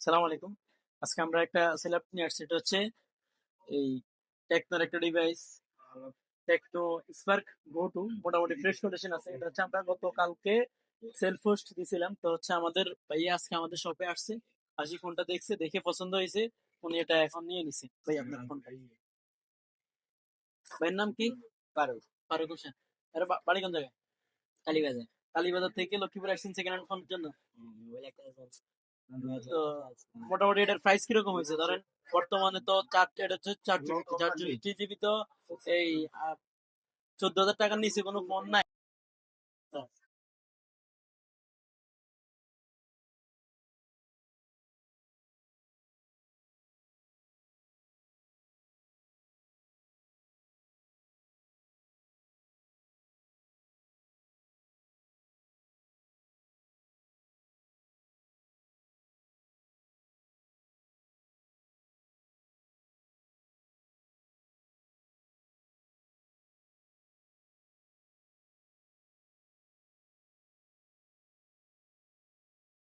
সালাম আলাইকুম। আজকে আমরা একটা সেটআপ নিয়ে আসছি। এটা হচ্ছে এই টেকনোর একটা device Tecno Spark go to, মোটামুটি ফ্রেশ কন্ডিশন আছে। এটা হচ্ছে আমরা গতকালকে সেলফ পোস্ট দিছিলাম। তো হচ্ছে আমাদের ভাইয়া আজকে আমাদের শপে আসছে, আসি ফোনটা দেখছে, দেখে পছন্দ হয়েছে, উনি এটা এখন নিয়ে নিছে। ভাই আপনার ফোন, ভাইয়ের নাম কি? ফারুক। ফারুক হোসেন। আরে বাড়ি কোন জায়গায়? কালীবাজার। কালীবাজার থেকে লক্ষ্মীপুর আসছেন সেকেন্ড হ্যান্ড ফোনের জন্য। তো মোটামুটি এটার প্রাইস কিরকম হয়েছে ধরেন? বর্তমানে তো এটা হচ্ছে 4 জিবি, তো এই 14,000 টাকার নিচে কোনো ফোন নাই।